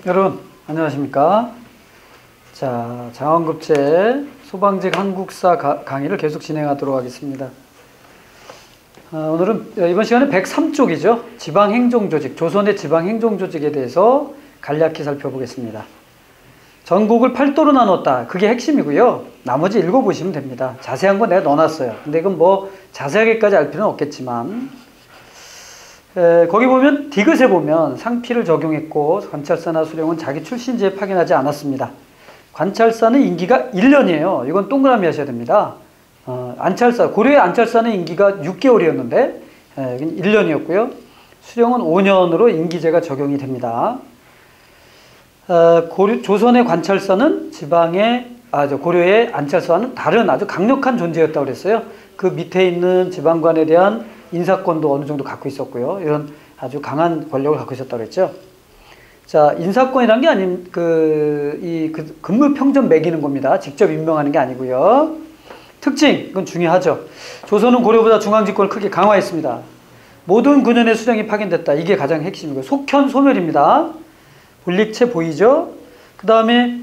여러분 안녕하십니까? 자, 장원급제 소방직 한국사 강의를 계속 진행하도록 하겠습니다. 오늘은 이번 시간에 103쪽이죠. 지방행정조직, 조선의 지방행정조직에 대해서 간략히 살펴보겠습니다. 전국을 8도로 나눴다. 그게 핵심이고요. 나머지 읽어보시면 됩니다. 자세한 건 내가 넣어놨어요. 근데 이건 뭐 자세하게까지 알 필요는 없겠지만 거기 보면 디귿에 보면 상피를 적용했고 관찰사나 수령은 자기 출신지에 파견하지 않았습니다. 관찰사는 임기가 1년이에요. 이건 동그라미 하셔야 됩니다. 고려의 안찰사는 임기가 6개월이었는데 1년이었고요. 수령은 5년으로 임기제가 적용이 됩니다. 조선의 관찰사는 고려의 안찰사와는 다른 아주 강력한 존재였다고 그랬어요. 그 밑에 있는 지방관에 대한 인사권도 어느 정도 갖고 있었고요. 이런 아주 강한 권력을 갖고 있었다고 그랬죠. 자, 인사권이란 게 아닌 근무 평점 매기는 겁니다. 직접 임명하는 게 아니고요. 특징, 이건 중요하죠. 조선은 고려보다 중앙집권을 크게 강화했습니다. 모든 군현의 수령이 파견됐다. 이게 가장 핵심이고요. 속현 소멸입니다. 불릭체 보이죠? 그 다음에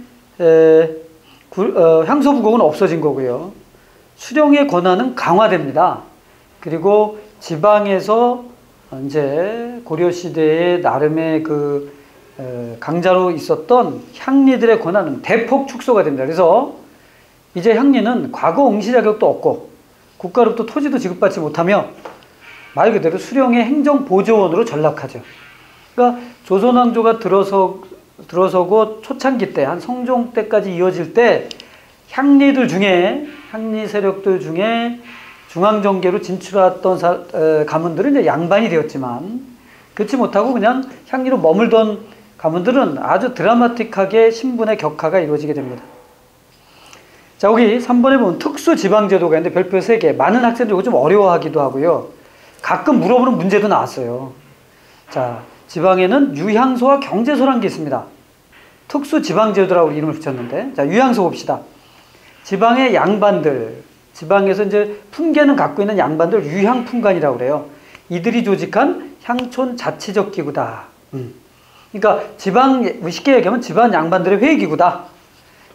향소부국은 없어진 거고요. 수령의 권한은 강화됩니다. 그리고 지방에서 이제 고려시대의 나름의 강자로 있었던 향리들의 권한은 대폭 축소가 됩니다. 그래서 이제 향리는 과거 응시 자격도 없고 국가로부터 토지도 지급받지 못하며 말 그대로 수령의 행정보조원으로 전락하죠. 그러니까 조선왕조가 들어서고 초창기 때, 한 성종 때까지 이어질 때 향리 세력들 중에 중앙정계로 진출했던 가문들은 이제 양반이 되었지만, 그렇지 못하고 그냥 향리로 머물던 가문들은 아주 드라마틱하게 신분의 격하가 이루어지게 됩니다. 자, 여기 3번에 보면 특수지방제도가 있는데 별표 3개. 많은 학생들이 이거 좀 어려워하기도 하고요. 가끔 물어보는 문제도 나왔어요. 자, 지방에는 유향소와 경제소라는 게 있습니다. 특수지방제도라고 이름을 붙였는데, 자, 유향소 봅시다. 지방의 양반들, 지방에서 이제 품계는 갖고 있는 양반들 유향품관이라고 그래요. 이들이 조직한 향촌 자치적 기구다. 그러니까 쉽게 얘기하면 지방 양반들의 회의기구다.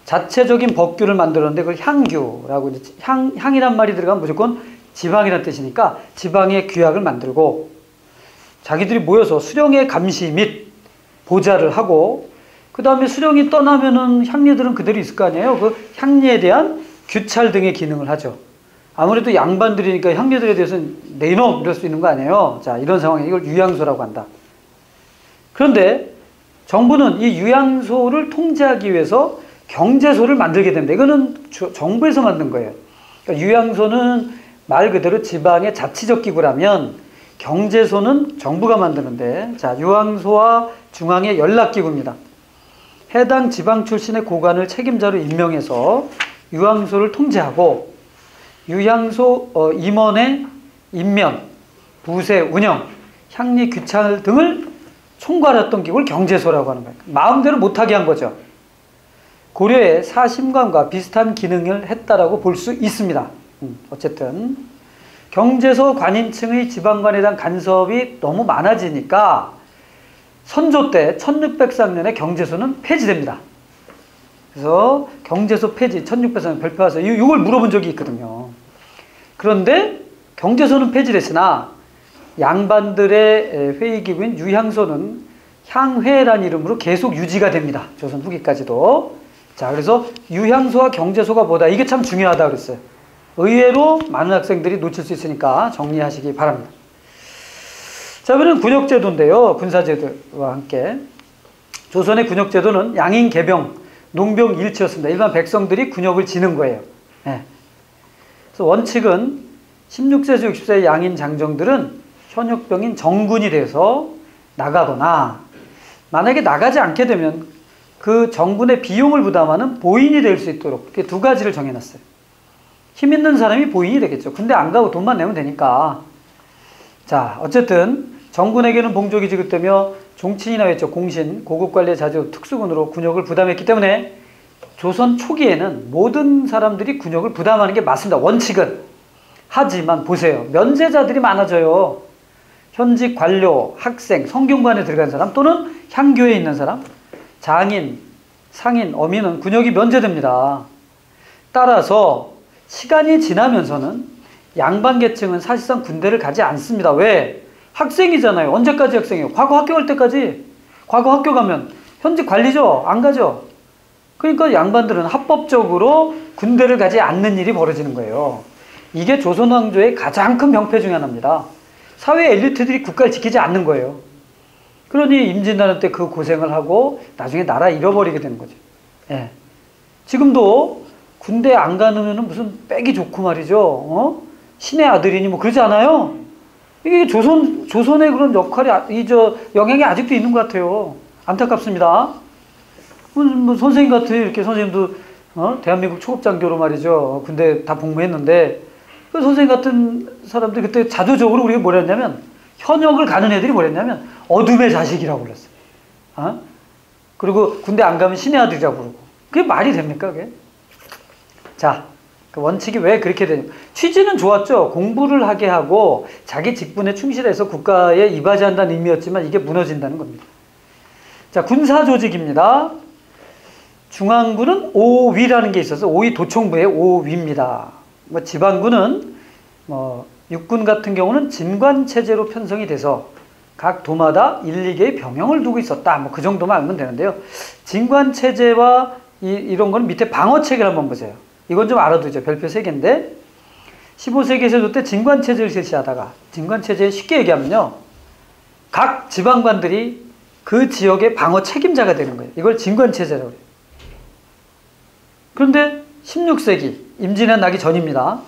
자체적인 법규를 만들었는데 그걸 향규라고, 향이란 말이 들어가면 무조건 지방이란 뜻이니까 지방의 규약을 만들고 자기들이 모여서 수령의 감시 및 보좌를 하고, 그 다음에 수령이 떠나면은 향리들은 그대로 있을 거 아니에요. 그 향리에 대한 규찰 등의 기능을 하죠. 아무래도 양반들이니까 향리들에 대해서는 내 이놈 이럴 수 있는 거 아니에요. 자, 이런 상황에 이걸 유향소라고 한다. 그런데 정부는 이 유향소를 통제하기 위해서 경제소를 만들게 됩니다. 이거는 정부에서 만든 거예요. 그러니까 유향소는 말 그대로 지방의 자치적 기구라면 경제소는 정부가 만드는데, 자, 유향소와 중앙의 연락기구입니다. 해당 지방 출신의 고관을 책임자로 임명해서 유향소를 통제하고 유향소 임원의 임면, 부세, 운영, 향리 규찰 등을 총괄했던 기구를 경제소라고 하는 거예요. 마음대로 못하게 한 거죠. 고려의 사심관과 비슷한 기능을 했다라고 볼 수 있습니다. 어쨌든 경제소 관인층의 지방관에 대한 간섭이 너무 많아지니까 선조 때 1603년에 경제소는 폐지됩니다. 그래서 경제소 폐지 1603년 별표해서 이걸 물어본 적이 있거든요. 그런데 경제소는 폐지됐으나 양반들의 회의기구인 유향소는 향회라는 이름으로 계속 유지가 됩니다. 조선 후기까지도. 자, 그래서 유향소와 경제소가 뭐다, 이게 참 중요하다고 그랬어요. 의외로 많은 학생들이 놓칠 수 있으니까 정리하시기 바랍니다. 자, 이번엔 군역제도인데요. 군사제도와 함께. 조선의 군역제도는 양인 개병, 농병 일치였습니다. 일반 백성들이 군역을 지는 거예요. 네. 그래서 원칙은 16세에서 60세의 양인 장정들은 현역병인 정군이 돼서 나가거나, 만약에 나가지 않게 되면 그 정군의 비용을 부담하는 보인이 될 수 있도록 이렇게 두 가지를 정해놨어요. 힘 있는 사람이 보인이 되겠죠. 군대 안 가고 돈만 내면 되니까. 자, 어쨌든 정군에게는 봉족이 지급되며 종친이나 외적, 공신, 고급관리의 자주 특수군으로 군역을 부담했기 때문에 조선 초기에는 모든 사람들이 군역을 부담하는 게 맞습니다. 원칙은. 하지만 보세요. 면제자들이 많아져요. 현직 관료, 학생, 성균관에 들어간 사람 또는 향교에 있는 사람. 장인, 상인, 어민은 군역이 면제됩니다. 따라서 시간이 지나면서는 양반 계층은 사실상 군대를 가지 않습니다. 왜? 학생이잖아요. 언제까지 학생이에요? 과거 학교 갈 때까지. 과거 학교 가면 현직 관리죠? 안 가죠? 그러니까 양반들은 합법적으로 군대를 가지 않는 일이 벌어지는 거예요. 이게 조선 왕조의 가장 큰 병폐 중에 하나입니다. 사회 엘리트들이 국가를 지키지 않는 거예요. 그러니 임진왜란 때 그 고생을 하고 나중에 나라 잃어버리게 되는 거죠. 예. 지금도 군대 안 가면 무슨 빽이 좋고 말이죠. 신의 아들이니 뭐 그러지 않아요? 이게 조선의 그런 역할이, 영향이 아직도 있는 것 같아요. 안타깝습니다. 뭐 선생님 같은, 이렇게 선생님도, 대한민국 초급장교로 말이죠. 군대 다 복무했는데, 그 선생님 같은 사람들 그때 자조적으로 우리가 뭐라 했냐면, 현역을 가는 애들이 뭐랬냐면, 어둠의 자식이라고 불렀어요. 그리고 군대 안 가면 신의 아들이라고 부르고. 그게 말이 됩니까, 그게? 자, 그 원칙이 왜 그렇게 되냐. 취지는 좋았죠. 공부를 하게 하고 자기 직분에 충실해서 국가에 이바지한다는 의미였지만 이게 무너진다는 겁니다. 자, 군사 조직입니다. 중앙군은 5위라는 게 있어서 5위 도총부의 5위입니다. 뭐 지방군은 육군 같은 경우는 진관체제로 편성이 돼서 각 도마다 1, 2개의 병영을 두고 있었다. 뭐 그 정도만 알면 되는데요. 진관체제와 이런 거는 밑에 방어체계를 한번 보세요. 이건 좀 알아두죠. 별표 3개인데 15세기 세조 때 진관체제를 실시하다가, 진관체제 쉽게 얘기하면요, 각 지방관들이 그 지역의 방어 책임자가 되는 거예요. 이걸 진관체제라고 해요. 그런데 16세기 임진왜란 나기 전입니다.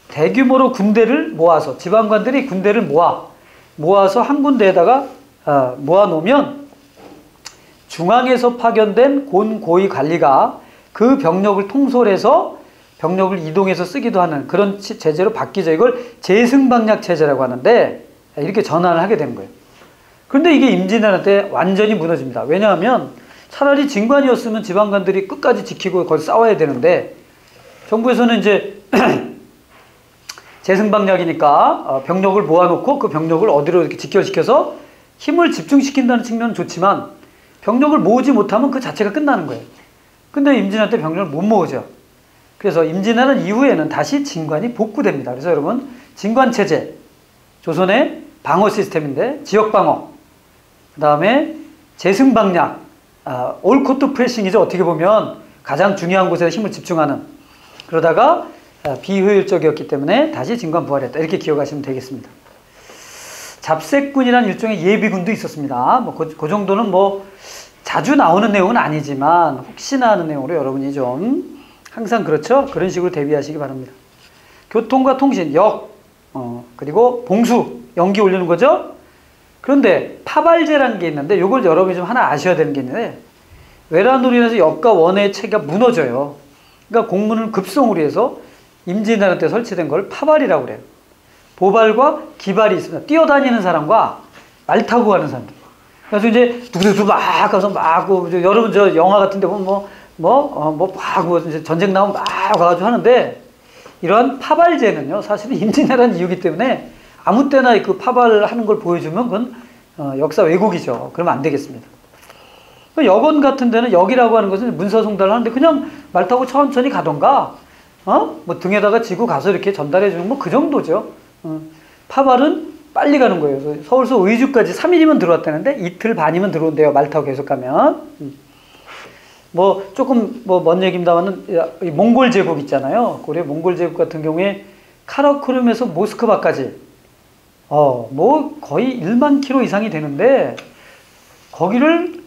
대규모로 군대를 모아서, 지방관들이 군대를 모아서 한 군데에다가 모아놓으면 중앙에서 파견된 고위 관리가 그 병력을 통솔해서 병력을 이동해서 쓰기도 하는 그런 제재로 바뀌죠. 이걸 재승방략 체제라고 하는데, 이렇게 전환을 하게 된 거예요. 그런데 이게 임진왜란 때 완전히 무너집니다. 왜냐하면 차라리 진관이었으면 지방관들이 끝까지 지키고 거기 싸워야 되는데, 정부에서는 이제 재승방략이니까 병력을 모아놓고 그 병력을 어디로 이렇게 직결시켜서 힘을 집중시킨다는 측면은 좋지만, 병력을 모으지 못하면 그 자체가 끝나는 거예요. 근데 임진왜란 때 병력을 못 모으죠. 그래서 임진왜란 이후에는 다시 진관이 복구됩니다. 그래서 여러분, 진관체제, 조선의 방어 시스템인데, 지역방어, 그 다음에 재승방략, 올코트 프레싱이죠. 어떻게 보면 가장 중요한 곳에 힘을 집중하는. 그러다가 비효율적이었기 때문에 다시 진관 부활했다. 이렇게 기억하시면 되겠습니다. 잡색군이라는 일종의 예비군도 있었습니다. 그 정도는 자주 나오는 내용은 아니지만 혹시나 하는 내용으로 여러분이 좀 항상 그렇죠? 그런 식으로 대비하시기 바랍니다. 교통과 통신, 그리고 봉수, 연기 올리는 거죠? 그런데 파발제라는 게 있는데, 이걸 여러분이 좀 하나 아셔야 되는 게 있는데, 외란으로 인해서 역과 원의 체계가 무너져요. 그러니까 공문을 급송으로 해서 임진왜란 때 설치된 걸 파발이라고 그래요. 보발과 기발이 있습니다. 뛰어다니는 사람과 말 타고 가는 사람들. 그래서 이제 두두두 막 가서 여러분 저 영화 같은 데 보면 이제 전쟁 나오면 막 가가지고 하는데, 이러한 파발제는요, 사실은 임진왜란 이유기 때문에 아무 때나 그 파발하는 걸 보여주면 그건 역사 왜곡이죠. 그러면 안 되겠습니다. 여건 같은 데는 역이라고 하는 것은 문서 송달을 하는데 그냥 말 타고 천천히 가던가, 등에다가 지고 가서 이렇게 전달해 주는 그 정도죠. 파발은 빨리 가는 거예요. 그래서 서울서 의주까지 3일이면 들어왔다는데 이틀 반이면 들어온대요. 말 타고 계속 가면. 조금 먼 얘기입니다만은, 몽골 제국 있잖아요. 고려 몽골 제국 같은 경우에 카라코름에서 모스크바까지 거의 1만 킬로 이상이 되는데, 거기를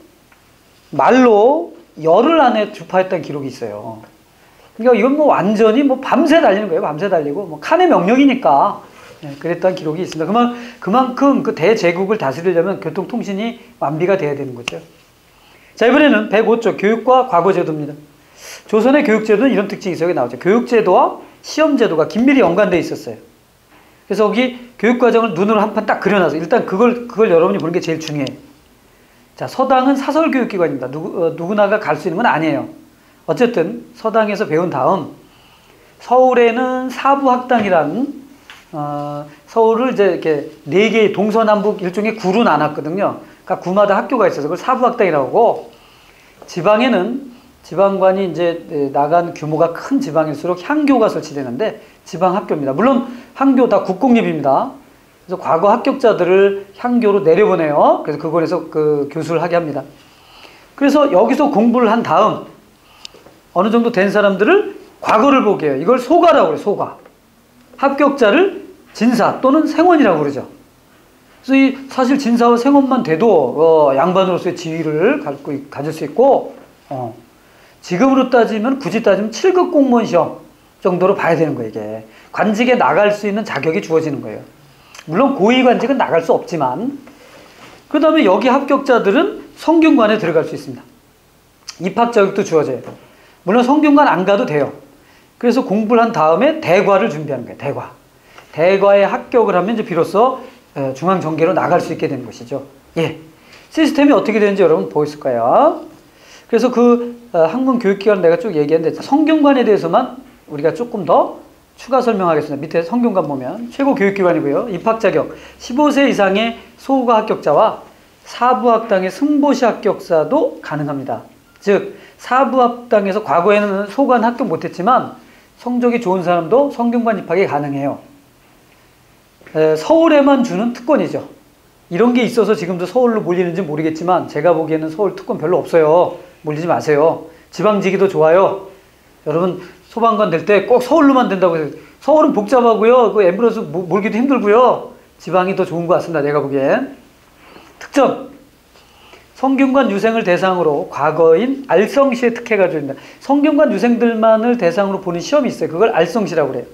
말로 열흘 안에 주파했다는 기록이 있어요. 그러니까 이건 완전히 밤새 달리는 거예요. 밤새 달리고 칸의 명령이니까 그랬다는 기록이 있습니다. 그만큼 그 대제국을 다스리려면 교통통신이 완비가 돼야 되는 거죠. 자, 이번에는 105조 교육과 과거제도입니다. 조선의 교육제도는 이런 특징이 있어요. 여기 나오죠. 교육제도와 시험제도가 긴밀히 연관되어 있었어요. 그래서 거기 교육과정을 눈으로 한 판 딱 그려놔서 일단 그걸 여러분이 보는 게 제일 중요해요. 자, 서당은 사설교육기관입니다. 누구나가 갈 수 있는 건 아니에요. 어쨌든 서당에서 배운 다음 서울에는 사부학당이라는 서울을 이제 이렇게 4개의 동서남북 일종의 구로 나눴거든요. 그러니까 구마다 학교가 있어서 그걸 사부학당이라고 하고, 지방에는 지방관이 이제 나간 규모가 큰 지방일수록 향교가 설치되는데 지방학교입니다. 물론 향교 다 국공립입니다. 그래서 과거 합격자들을 향교로 내려보내요. 그래서 그곳에서 그 교수를 하게 합니다. 그래서 여기서 공부를 한 다음 어느 정도 된 사람들을 과거를 보게 해요. 이걸 소가라고 그래요. 소가. 합격자를 진사 또는 생원이라고 그러죠. 그래서 이 사실 진사와 생원만 돼도 양반으로서의 지위를 가질 수 있고 지금으로 따지면 굳이 따지면 7급 공무원 시험 정도로 봐야 되는 거예요. 이게 관직에 나갈 수 있는 자격이 주어지는 거예요. 물론 고위 관직은 나갈 수 없지만 그 다음에 여기 합격자들은 성균관에 들어갈 수 있습니다. 입학 자격도 주어져요. 물론 성균관 안 가도 돼요. 그래서 공부를 한 다음에 대과를 준비하는 거예요. 대과. 대과에 합격을 하면 이제 비로소 중앙정계로 나갈 수 있게 되는 것이죠. 예. 시스템이 어떻게 되는지 여러분 보였을 거예요. 그래서 그 학문 교육기관을 내가 쭉 얘기했는데 성균관에 대해서만 우리가 조금 더 추가 설명하겠습니다. 밑에 성균관 보면 최고 교육기관이고요. 입학 자격 15세 이상의 소가 합격자와 사부학당의 승보시 합격자도 가능합니다. 즉 사부학당에서 과거에는 소관 합격 못했지만 성적이 좋은 사람도 성균관 입학이 가능해요. 서울에만 주는 특권이죠. 이런 게 있어서 지금도 서울로 몰리는지 모르겠지만 제가 보기에는 서울 특권 별로 없어요. 몰리지 마세요. 지방지기도 좋아요. 여러분 소방관 될 때 꼭 서울로만 된다고 해서 서울은 복잡하고요. 그 앰뷸런스 몰기도 힘들고요. 지방이 더 좋은 것 같습니다. 내가 보기엔. 특점. 성균관 유생을 대상으로 과거인 알성시의 특혜가 주어진다. 성균관 유생들만을 대상으로 보는 시험이 있어요. 그걸 알성시라고 그래요.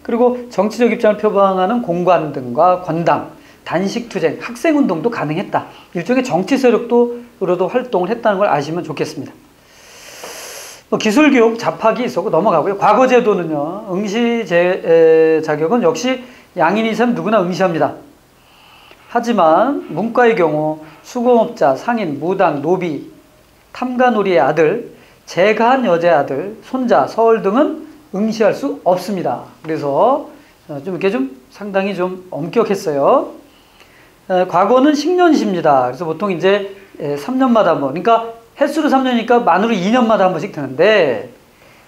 그리고 정치적 입장을 표방하는 공관 등과 권당, 단식투쟁, 학생운동도 가능했다. 일종의 정치 세력으로도 활동을 했다는 걸 아시면 좋겠습니다. 기술교육 잡학이 있었고 넘어가고요. 과거 제도는요. 응시 자격은 역시 양인 이상 누구나 응시합니다. 하지만 문과의 경우 수공업자, 상인, 무당, 노비, 탐관오리의 아들, 재가한 여자의 아들, 손자, 서울 등은 응시할 수 없습니다. 그래서 좀 이렇게 좀 상당히 좀 엄격했어요. 과거는 식년시입니다. 그래서 보통 이제 3년마다 한 번, 그러니까 횟수로 3년이니까 만으로 2년마다 한 번씩 되는데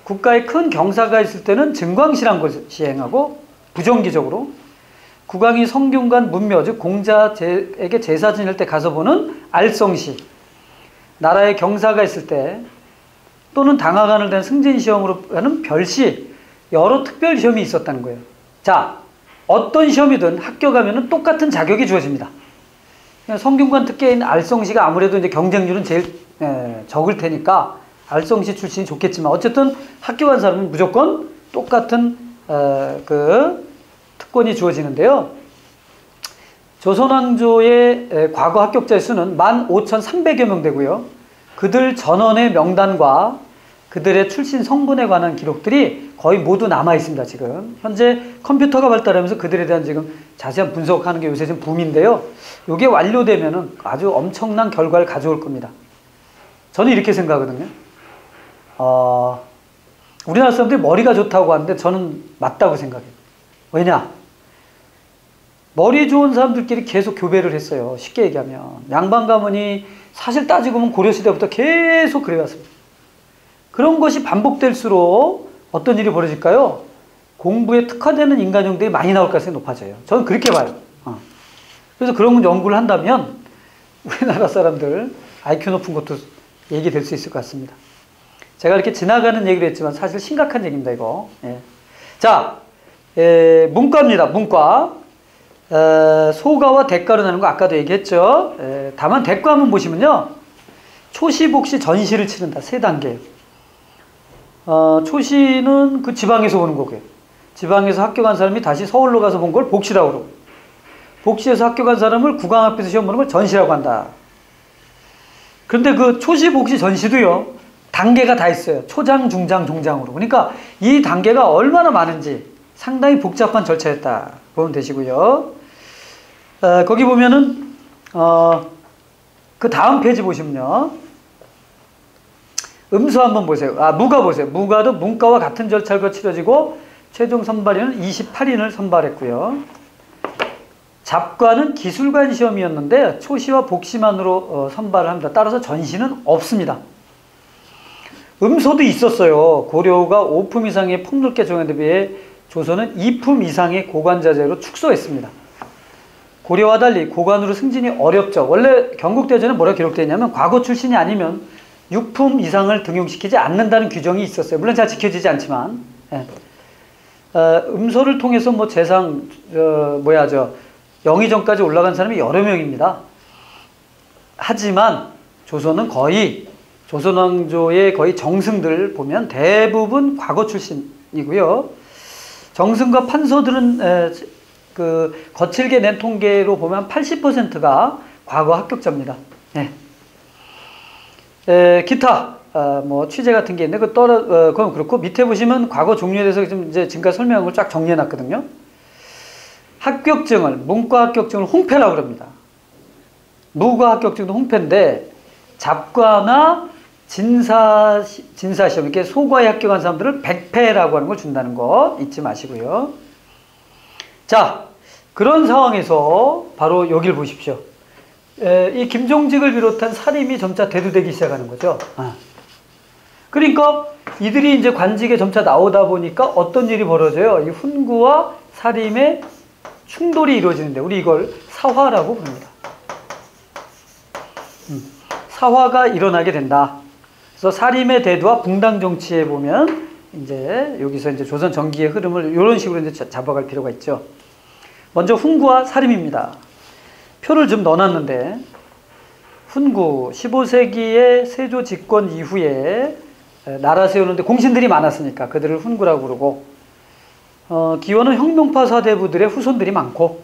국가에 큰 경사가 있을 때는 증광시란 걸 시행하고 부정기적으로 국왕이 성균관 문묘, 즉 공자에게 제사 지낼 때 가서 보는 알성시, 나라에 경사가 있을 때 또는 당하관을 된 승진시험으로 하는 별시, 여러 특별시험이 있었다는 거예요. 자, 어떤 시험이든 합격하면 똑같은 자격이 주어집니다. 성균관 특계인 알성시가 아무래도 이제 경쟁률은 제일 적을 테니까 알성시 출신이 좋겠지만 어쨌든 합격한 사람은 무조건 똑같은 그 특권이 주어지는데요. 조선왕조의 과거 합격자의 수는 15,300여 명 되고요. 그들 전원의 명단과 그들의 출신 성분에 관한 기록들이 거의 모두 남아 있습니다. 지금 현재 컴퓨터가 발달하면서 그들에 대한 지금 자세한 분석하는 게 요새 좀 붐인데요. 이게 완료되면은 아주 엄청난 결과를 가져올 겁니다. 저는 이렇게 생각하거든요. 우리나라 사람들이 머리가 좋다고 하는데 저는 맞다고 생각해요. 왜냐? 머리 좋은 사람들끼리 계속 교배를 했어요. 쉽게 얘기하면. 양반 가문이 사실 따지고 보면 고려시대부터 계속 그래왔습니다. 그런 것이 반복될수록 어떤 일이 벌어질까요? 공부에 특화되는 인간형들이 많이 나올 가능성이 높아져요. 저는 그렇게 봐요. 그래서 그런 연구를 한다면 우리나라 사람들 IQ 높은 것도 얘기될 수 있을 것 같습니다. 제가 이렇게 지나가는 얘기를 했지만 사실 심각한 얘기입니다. 이거. 예. 자, 문과입니다. 문과. 소가와 대과로 나누는 거 아까도 얘기했죠. 다만 대과 한번 보시면요. 초시, 복시, 전시를 치른다. 세 단계. 초시는 그 지방에서 보는 거고요. 지방에서 합격한 사람이 다시 서울로 가서 본 걸 복시라고 그러고, 복시에서 합격한 사람을 국왕 앞에서 시험 보는 걸 전시라고 한다. 그런데 그 초시, 복시, 전시도요. 단계가 다 있어요. 초장, 중장, 종장으로. 그러니까 이 단계가 얼마나 많은지 상당히 복잡한 절차였다. 보면 되시고요. 거기 보면은 그 다음 페이지 보시면요. 음수 한번 보세요. 무가 보세요. 무가도 문과와 같은 절차가 치러지고 최종 선발위는 28인을 선발했고요. 잡과는 기술관 시험이었는데 초시와 복시만으로 선발을 합니다. 따라서 전시는 없습니다. 음소도 있었어요. 고려가 5품 이상의 폭넓게 정한 데 비해 조선은 2품 이상의 고관자재로 축소했습니다. 고려와 달리 고관으로 승진이 어렵죠. 원래 경국대전에 뭐라 기록되어 있냐면 과거 출신이 아니면 6품 이상을 등용시키지 않는다는 규정이 있었어요. 물론 잘 지켜지지 않지만. 예. 음소를 통해서 뭐 재상, 영의정까지 올라간 사람이 여러 명입니다. 하지만 조선은 거의, 조선왕조의 거의 정승들 보면 대부분 과거 출신이고요. 정승과 판서들은 거칠게 낸 통계로 보면 80%가 과거 합격자입니다. 네. 기타 뭐 취재 같은 게 있는데 그건 그렇고 밑에 보시면 과거 종류에 대해서 좀 이제 지금까지 설명한 걸 쫙 정리해 놨거든요. 합격증을 문과 합격증을 홍패라고 그럽니다. 무과 합격증도 홍패인데 잡과나 진사시험 이렇게 소과에 합격한 사람들을 백패라고 하는 걸 준다는 거 잊지 마시고요. 자, 그런 상황에서 바로 여기를 보십시오. 이 김종직을 비롯한 사림이 점차 대두되기 시작하는 거죠. 그러니까 이들이 이제 관직에 점차 나오다 보니까 어떤 일이 벌어져요? 이 훈구와 사림의 충돌이 이루어지는데 우리 이걸 사화라고 부릅니다. 사화가 일어나게 된다. 그래서 사림의 대두와 붕당 정치에 보면 이제 여기서 이제 조선 전기의 흐름을 이런 식으로 이제 잡아갈 필요가 있죠. 먼저 훈구와 사림입니다. 표를 좀 넣어놨는데 훈구 15세기의 세조 집권 이후에 나라 세우는데 공신들이 많았으니까 그들을 훈구라고 부르고 기원은 혁명파 사대부들의 후손들이 많고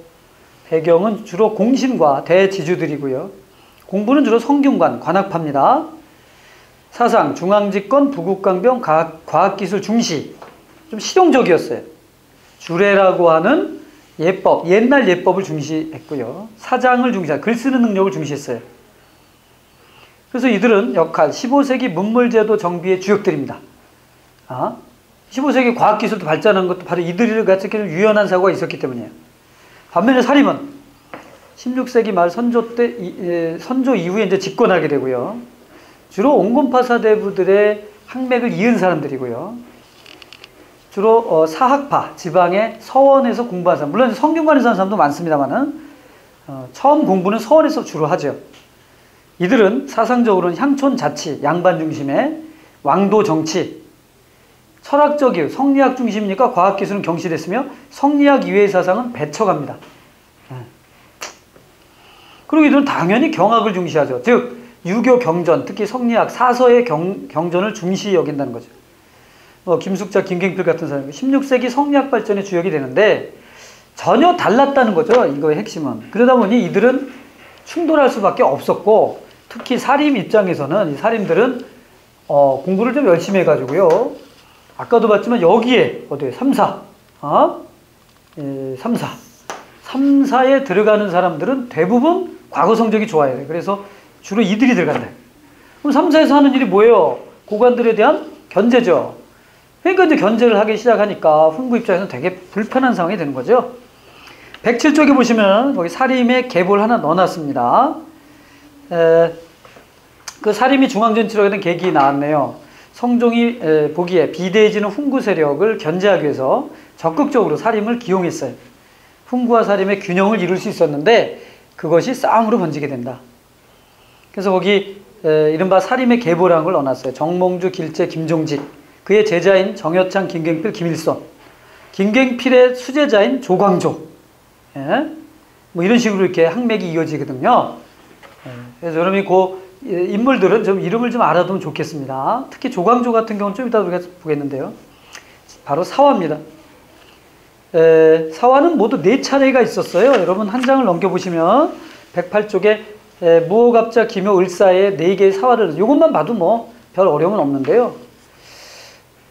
배경은 주로 공신과 대지주들이고요. 공부는 주로 성균관, 관학파입니다. 사상, 중앙집권, 부국강병, 과학기술 중시 좀 실용적이었어요. 주례라고 하는 예법, 옛날 예법을 중시했고요. 사장을 중시한, 글 쓰는 능력을 중시했어요. 그래서 이들은 역할, 15세기 문물제도 정비의 주역들입니다. 15세기 과학기술도 발전한 것도 바로 이들 같은 유연한 사고가 있었기 때문이에요. 반면에 사림은 16세기 말 선조 이후에 이제 집권하게 되고요. 주로 온건파 사대부들의 학맥을 이은 사람들이고요. 주로 사학파, 지방의 서원에서 공부한 사람, 물론 성균관에서 하는 사람도 많습니다만은 처음 공부는 서원에서 주로 하죠. 이들은 사상적으로는 향촌 자치, 양반 중심의 왕도 정치, 철학적 이유, 성리학 중심이니까 과학기술은 경실했으며 성리학 이외의 사상은 배척합니다. 그리고 이들은 당연히 경학을 중시하죠. 즉 유교 경전, 특히 성리학, 사서의 경전을 중시 여긴다는 거죠. 김숙자, 김경필 같은 사람이 16세기 성리학 발전의 주역이 되는데 전혀 달랐다는 거죠. 이거의 핵심은. 그러다 보니 이들은 충돌할 수밖에 없었고 특히 사림 입장에서는 이 사림들은 공부를 좀 열심히 해가지고요. 아까도 봤지만 여기에 어디에 3사, 3사에 들어가는 사람들은 대부분 과거 성적이 좋아요. 그래서 주로 이들이 들어간다. 그럼 3사에서 하는 일이 뭐예요? 고관들에 대한 견제죠. 그러니까 이제 견제를 하기 시작하니까 훈구 입장에서는 되게 불편한 상황이 되는 거죠. 107쪽에 보시면 거기 사림의 계보를 하나 넣어놨습니다. 그 사림이 중앙정치로 된 계기 나왔네요. 성종이 보기에 비대해지는 훈구 세력을 견제하기 위해서 적극적으로 사림을 기용했어요. 훈구와 사림의 균형을 이룰 수 있었는데 그것이 싸움으로 번지게 된다. 그래서 거기 이른바 사림의 계보라는 걸 넣어놨어요. 정몽주, 길재, 김종직, 그의 제자인 정여창, 김경필, 김일선, 김경필의 수제자인 조광조, 뭐 이런 식으로 이렇게 학맥이 이어지거든요. 그래서 여러분이 그 인물들은 좀 이름을 좀 알아두면 좋겠습니다. 특히 조광조 같은 경우는 좀 이따 우리가 보겠는데요. 바로 사화입니다. 사화는 모두 4차례가 있었어요. 여러분 한 장을 넘겨보시면 108쪽에 무호갑자, 기묘, 을사의 4개의 사화를 이것만 봐도 뭐 별 어려움은 없는데요.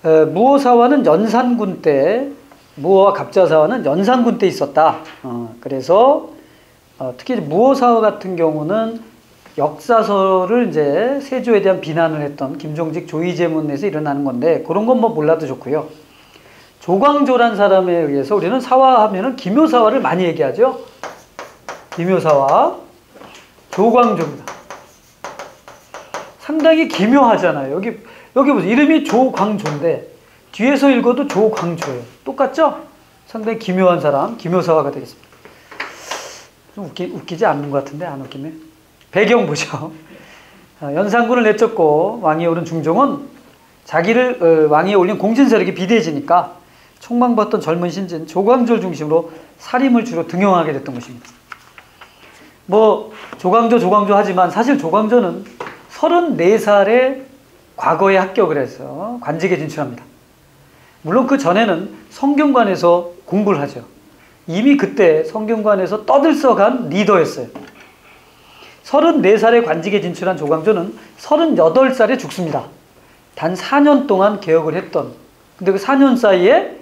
무호사화는 연산군 때, 무호와 갑자사화는 연산군 때 있었다. 그래서 특히 무호사화 같은 경우는 역사서를 이제 세조에 대한 비난을 했던 김종직 조의제문에서 일어나는 건데 그런 건 뭐 몰라도 좋고요. 조광조란 사람에 의해서 우리는 사화하면은 기묘사화를 많이 얘기하죠. 기묘사화, 조광조입니다. 상당히 기묘하잖아요. 여기 여기 보세요. 이름이 조광조인데 뒤에서 읽어도 조광조예요. 똑같죠? 상당히 기묘한 사람, 기묘사화가 되겠습니다. 좀 웃기지 않는 것 같은데 안 웃기네. 배경 보죠. 연산군을 내쫓고 왕위에 오른 중종은 자기를 왕위에 올린 공신 세력이 비대해지니까 총망받던 젊은 신진 조광조를 중심으로 살림을 주로 등용하게 됐던 것입니다. 뭐 조광조 하지만 사실 조광조는 34살에 과거에 합격을 해서 관직에 진출합니다. 물론 그 전에는 성균관에서 공부를 하죠. 이미 그때 성균관에서 떠들썩한 리더였어요. 34살에 관직에 진출한 조광조는 38살에 죽습니다. 단 4년 동안 개혁을 했던, 근데 그 4년 사이에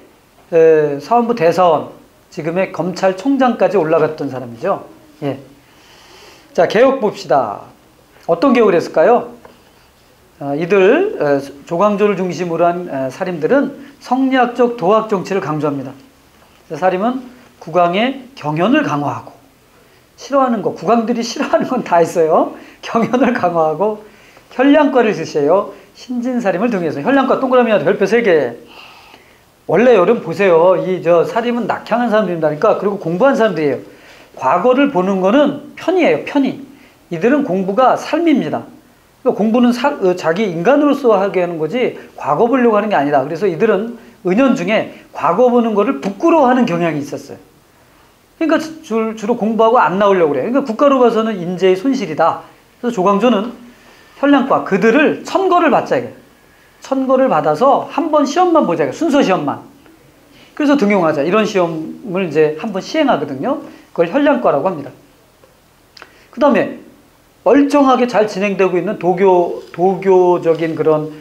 사원부 대사원, 지금의 검찰총장까지 올라갔던 사람이죠. 예. 자, 개혁 봅시다. 어떤 개혁을 했을까요? 이들 조광조를 중심으로 한 사림들은 성리학적 도학 정치를 강조합니다. 사림은 국왕의 경연을 강화하고, 싫어하는 거, 국왕들이 싫어하는 건 다 했어요. 경연을 강화하고 현량과를 실시해요. 신진사림을 등에서 현량과 동그라미와 별표 3개. 원래 여러분 보세요. 사림은 낙향한 사람들이니까, 그리고 공부한 사람들이에요. 과거를 보는 거는 편이에요. 편이. 이들은 공부가 삶입니다. 그러니까 공부는 자기 인간으로서 하게 하는 거지 과거 보려고 하는 게 아니다. 그래서 이들은 은연중에 과거 보는 거를 부끄러워하는 경향이 있었어요. 그러니까 주로 공부하고 안 나오려고 그래요. 그러니까 국가로 봐서는 인재의 손실이다. 그래서 조광조는 현량과 그들을 천거를 받자 이게. 천거를 받아서 한 번 시험만 보자 이게. 순서 시험만. 그래서 등용하자. 이런 시험을 이제 한 번 시행하거든요. 그걸 현량과라고 합니다. 그 다음에 멀쩡하게 잘 진행되고 있는 도교적인 그런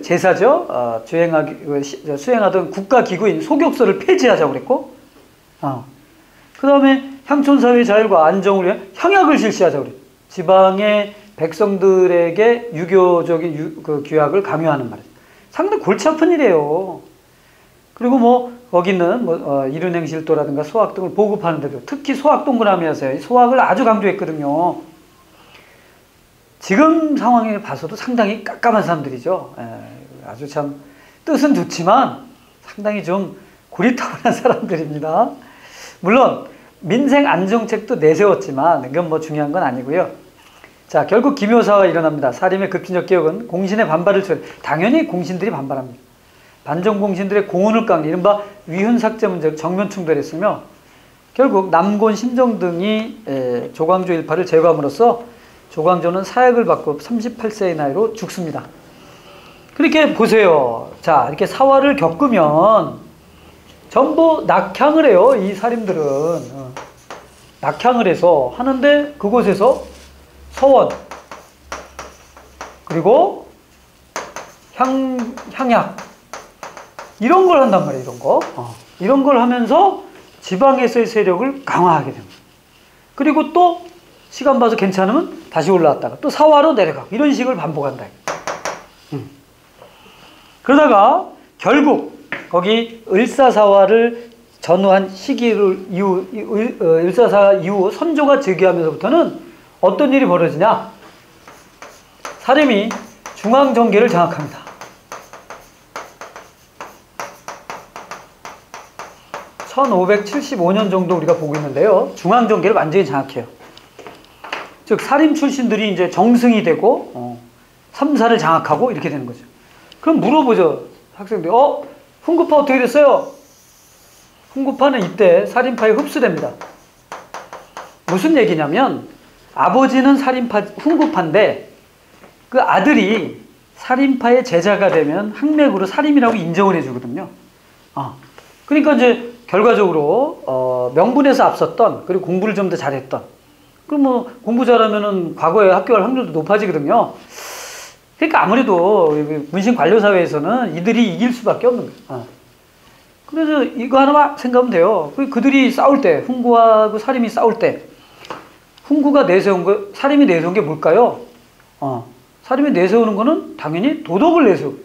제사죠. 수행하던 국가기구인 소격서를 폐지하자고 그랬고, 그 다음에 향촌사회 자율과 안정을 위해 향약을 실시하자고 그랬고, 지방의 백성들에게 유교적인 규약을 강요하는 말이에요. 상당히 골치 아픈 일이에요. 그리고 거기는 이륜행실도라든가 소학 등을 보급하는데도 특히 소학 동그라미에서요. 소학을 아주 강조했거든요. 지금 상황에 봐서도 상당히 깜깜한 사람들이죠. 아주 참 뜻은 좋지만 상당히 좀 고리타분한 사람들입니다. 물론 민생 안정책도 내세웠지만 이건 중요한 건 아니고요. 자, 결국 기묘사가 일어납니다. 사림의 급진적 개혁은 공신의 반발을 당연히 공신들이 반발합니다. 반정공신들의 공훈을 깎는 이른바 위훈삭제 문제를 정면 충돌했으며 결국 남곤, 심정 등이 조광조 일파를 제거함으로써 조광조는 사약을 받고 38세의 나이로 죽습니다. 그렇게 보세요. 자, 이렇게 사화를 겪으면 전부 낙향을 해요. 이 사림들은 낙향을 해서 하는데 그곳에서 서원 그리고 향약 이런 걸 한단 말이에요. 이런 걸 하면서 지방에서의 세력을 강화하게 됩니다. 그리고 또 시간 봐서 괜찮으면 다시 올라왔다가 또 사화로 내려가고 이런 식을 반복한다. 그러다가 결국 거기 을사사화를 전후한 시기를 을사사화 이후 선조가 즉위하면서부터는 어떤 일이 벌어지냐? 사림이 중앙정계를 장악합니다. 1575년 정도 우리가 보고 있는데요. 중앙정계를 완전히 장악해요. 즉 사림 출신들이 이제 정승이 되고 삼사를 장악하고 이렇게 되는 거죠. 그럼 물어보죠. 학생들이 훈구파 어떻게 됐어요? 훈구파는 이때 살인파에 흡수됩니다. 무슨 얘기냐면 아버지는 살인파 훈구파인데 그 아들이 살인파의 제자가 되면 학맥으로 살인이라고 인정을 해주거든요. 그러니까 이제 결과적으로 명분에서 앞섰던 그리고 공부를 좀 더 잘했던 그럼 공부 잘하면은 과거에 합격할 확률도 높아지거든요. 그러니까 아무래도 문신 관료 사회에서는 이들이 이길 수밖에 없는 거예요. 그래서 이거 하나만 생각하면 돼요. 그들이 싸울 때 훈구하고 사림이 싸울 때 훈구가 내세운 거 사림이 내세운 게 뭘까요? 사림이 내세우는 거는 당연히 도덕을 내세우고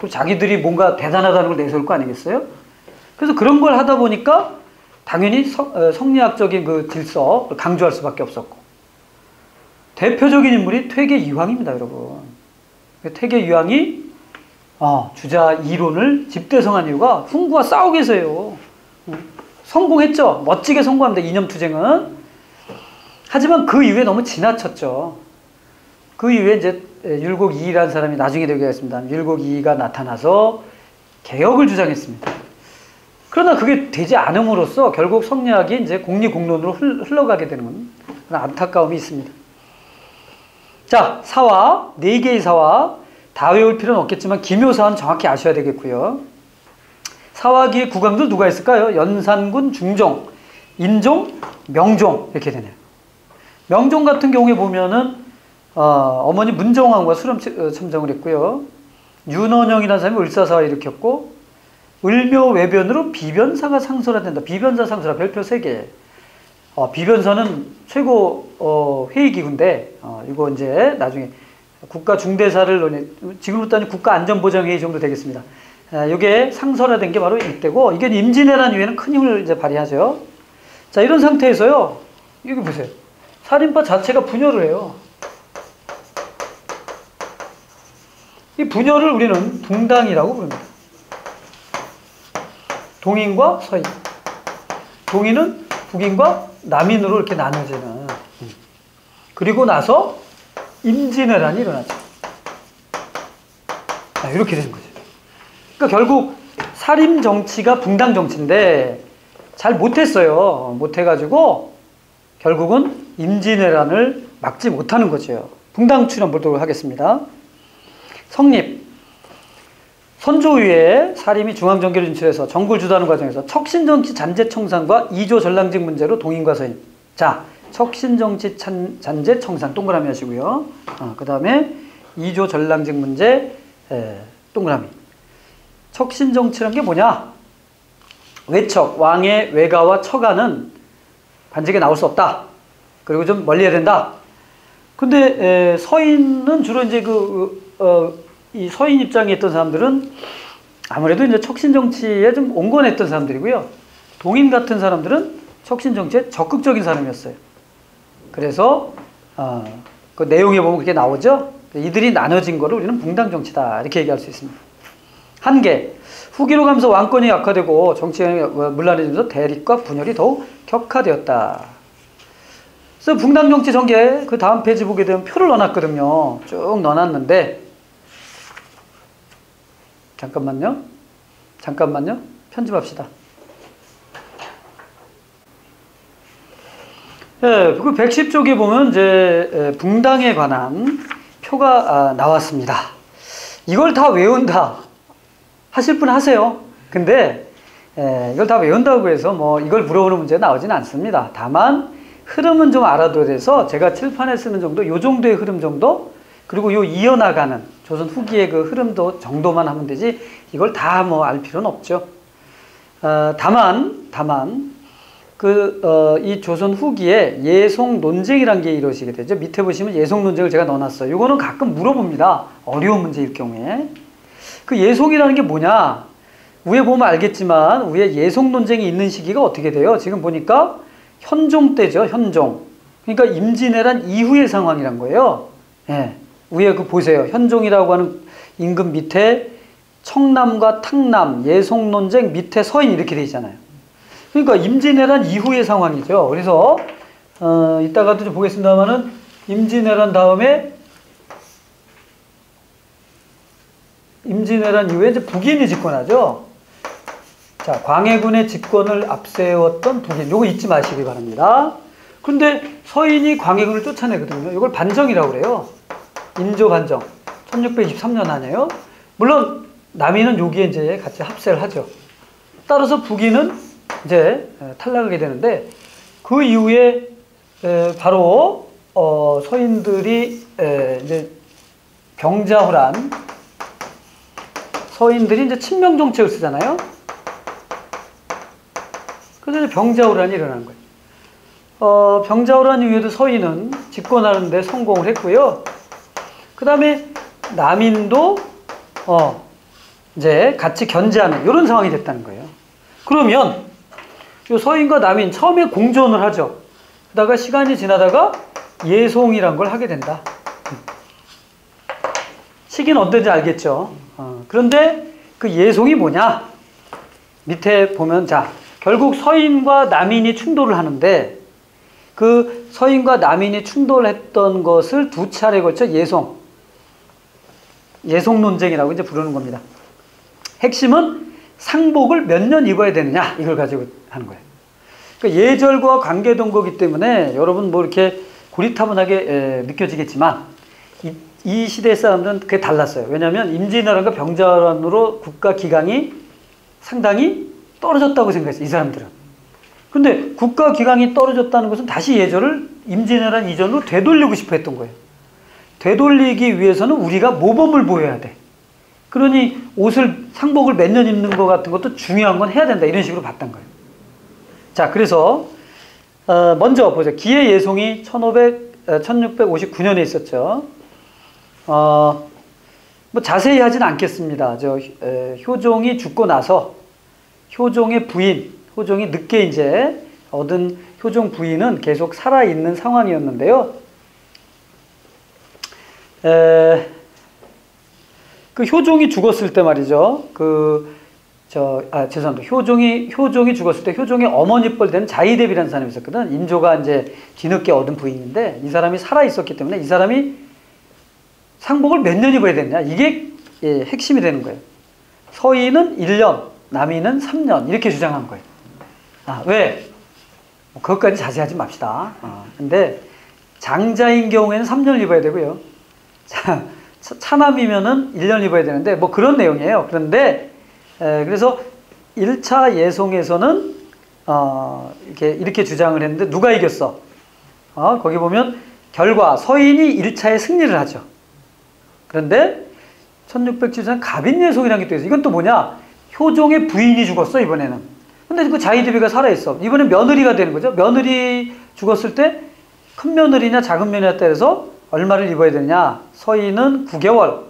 또 자기들이 뭔가 대단하다는 걸 내세울 거 아니겠어요? 그래서 그런 걸 하다 보니까 당연히 성리학적인 그 질서를 강조할 수밖에 없었고 대표적인 인물이 퇴계 이황입니다, 여러분. 퇴계 이황이 주자 이론을 집대성한 이유가 훈구와 싸우기 위해서예요. 성공했죠. 멋지게 성공합니다. 이념투쟁은. 하지만 그 이후에 너무 지나쳤죠. 그 이후에 이제 율곡이이라는 사람이 나중에 되겠습니다. 율곡이이가 나타나서 개혁을 주장했습니다. 그러나 그게 되지 않음으로써 결국 성리학이 이제 공리공론으로 흘러가게 되는 그런 안타까움이 있습니다. 자, 사화, 4개의 사화 다 외울 필요는 없겠지만 기묘사화는 정확히 아셔야 되겠고요. 사화기의 국왕들 누가 있을까요? 연산군, 중종, 인종, 명종 이렇게 되네요. 명종 같은 경우에 보면은 어머니 문정왕과 수렴 참정을 했고요. 윤원영이라는 사람이 을사사화 일으켰고 을묘외변으로 비변사가 상설화된다. 비변사 상설화 별표 3개. 비변사는 최고 회의기구인데 이거 이제 나중에 국가 중대사를 지금으로 따지면 국가안전보장회의 정도 되겠습니다. 이게 상설화된 게 바로 이때고 이게 임진왜란 이후에는 큰 힘을 이제 발휘하죠. 자, 이런 상태에서요. 여기 보세요. 살인파 자체가 분열을 해요. 이 분열을 우리는 붕당이라고 부릅니다. 동인과 서인. 동인은 북인과 남인으로 이렇게 나눠지는. 그리고 나서 임진왜란이 일어나죠. 이렇게 되는 거죠. 그러니까 결국 살인 정치가 붕당 정치인데 잘 못했어요. 못해가지고 결국은 임진왜란을 막지 못하는 거죠. 붕당 추론 보도록 하겠습니다. 성립. 선조위에 사림이 중앙정계를 진출해서 정부를 주도하는 과정에서 척신정치 잔재청산과 이조 전랑직 문제로 동인과 서인. 자, 척신정치 잔재청산 동그라미 하시고요. 그 다음에 이조 전랑직 문제 동그라미. 척신정치란 게 뭐냐? 외척, 왕의 외가와 처가는 관직에 나올 수 없다. 그리고 좀 멀리 해야 된다. 근데 서인은 주로 이제 이 서인 입장에 있던 사람들은 아무래도 이제 척신정치에 좀 온건했던 사람들이고요. 동인 같은 사람들은 척신정치에 적극적인 사람이었어요. 그래서 그 내용에 보면 그렇게 나오죠. 이들이 나눠진 거를 우리는 붕당정치다 이렇게 얘기할 수 있습니다. 한계. 후기로 가면서 왕권이 약화되고 정치가 문란해지면서 대립과 분열이 더욱 격화되었다. 그래서 붕당정치 전개 그 다음 페이지 보게 되면 표를 넣어놨거든요. 쭉 넣어놨는데 잠깐만요. 편집합시다. 그 110쪽에 보면 이제 붕당에 관한 표가 나왔습니다. 이걸 다 외운다 하실 분 하세요. 근데 이걸 다 외운다고 해서 뭐 이걸 물어보는 문제가 나오진 않습니다. 다만 흐름은 좀 알아둬야 돼서 제가 칠판에 쓰는 정도, 요 정도의 흐름 정도, 그리고 요 이어나가는 조선 후기의 그 흐름도 정도만 하면 되지 이걸 다 뭐 알 필요는 없죠. 다만 이 조선 후기에 예송 논쟁이란 게 이루어지게 되죠. 밑에 보시면 예송 논쟁을 제가 넣어놨어요. 이거는 가끔 물어봅니다. 어려운 문제일 경우에. 그 예송이라는 게 뭐냐? 위에 보면 알겠지만 위에 예송 논쟁이 있는 시기가 어떻게 돼요? 지금 보니까 현종 때죠. 현종. 그러니까 임진왜란 이후의 상황이란 거예요. 예. 위에 그 보세요. 현종이라고 하는 임금 밑에 청남과 탕남, 예송 논쟁 밑에 서인 이렇게 돼 있잖아요. 그러니까 임진왜란 이후의 상황이죠. 그래서 이따가도 좀 보겠습니다만은 임진왜란 다음에 임진왜란 이후에 이제 북인이 집권하죠. 자, 광해군의 집권을 앞세웠던 북인. 요거 잊지 마시기 바랍니다. 그런데 서인이 광해군을 쫓아내거든요. 이걸 반정이라고 그래요. 인조 반정. 1623년 아니에요? 물론 남인은 여기에 이제 같이 합세를 하죠. 따라서 북인은 이제 탈락하게 되는데 그 이후에 바로 서인들이 이제 병자호란 서인들이 이제 친명 정책을 쓰잖아요. 그래서 병자호란이 일어난 거예요. 병자호란 이후에도 서인은 집권하는 데 성공을 했고요. 그 다음에 남인도 이제 같이 견제하는 이런 상황이 됐다는 거예요. 그러면 이 서인과 남인 처음에 공존을 하죠. 그러다가 시간이 지나다가 예송이란 걸 하게 된다. 시기는 언제인지 알겠죠. 그런데 그 예송이 뭐냐? 밑에 보면 자, 결국 서인과 남인이 충돌을 하는데 그 서인과 남인이 충돌했던 것을 두 차례 걸쳐 예송 논쟁이라고 이제 부르는 겁니다. 핵심은 상복을 몇 년 입어야 되느냐 이걸 가지고 하는 거예요. 그러니까 예절과 관계된 거기 때문에 여러분 뭐 이렇게 고리타분하게 느껴지겠지만 이 시대 사람들은 그게 달랐어요. 왜냐하면 임진왜란과 병자란으로 국가 기강이 상당히 떨어졌다고 생각했어요. 이 사람들은. 근데 국가 기강이 떨어졌다는 것은 다시 예절을 임진왜란 이전으로 되돌리고 싶어 했던 거예요. 되돌리기 위해서는 우리가 모범을 보여야 돼. 그러니 옷을 상복을 몇 년 입는 것 같은 것도 중요한 건 해야 된다. 이런 식으로 봤던 거예요. 자, 그래서 먼저 보자. 기의 예송이 1659년에 있었죠. 뭐 자세히 하진 않겠습니다. 효종이 죽고 나서 효종의 부인, 효종이 늦게 이제 얻은 효종 부인은 계속 살아있는 상황이었는데요. 그 효종이 죽었을 때 말이죠. 죄송합니다. 효종이 죽었을 때 효종의 어머니뻘 되는 자이대비라는 사람이 있었거든. 인조가 이제 뒤늦게 얻은 부인인데 이 사람이 살아있었기 때문에 이 사람이 상복을 몇 년 입어야 되느냐. 이게 핵심이 되는 거예요. 서인은 1년, 남인은 3년 이렇게 주장한 거예요. 왜? 그것까지 자세하지 맙시다. 근데 장자인 경우에는 3년을 입어야 되고요. 차남이면은 1년 입어야 되는데 뭐 그런 내용이에요. 그런데 그래서 1차 예송에서는 이렇게 주장을 했는데 누가 이겼어? 거기 보면 결과 서인이 1차에 승리를 하죠. 그런데 1607년 갑인예송이라는 게 또 있어요. 이건 또 뭐냐? 효종의 부인이 죽었어 이번에는. 근데 그 자이대비가 살아있어. 이번엔 며느리가 되는 거죠. 며느리 죽었을 때 큰 며느리냐 작은 며느리냐 따라서 얼마를 입어야 되느냐. 서인은 9개월,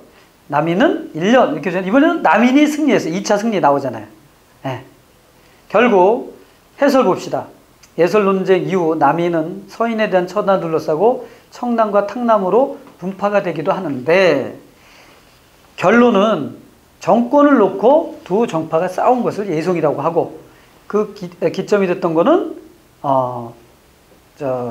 남인은 1년 이렇게 해서 이번에는 남인이 승리했어요. 2차 승리 나오잖아요. 네. 결국 해설 봅시다. 예설 논쟁 이후 남인은 서인에 대한 처단을 둘러싸고 청남과 탕남으로 분파가 되기도 하는데 결론은 정권을 놓고 두 정파가 싸운 것을 예송이라고 하고 그 기점이 됐던 거는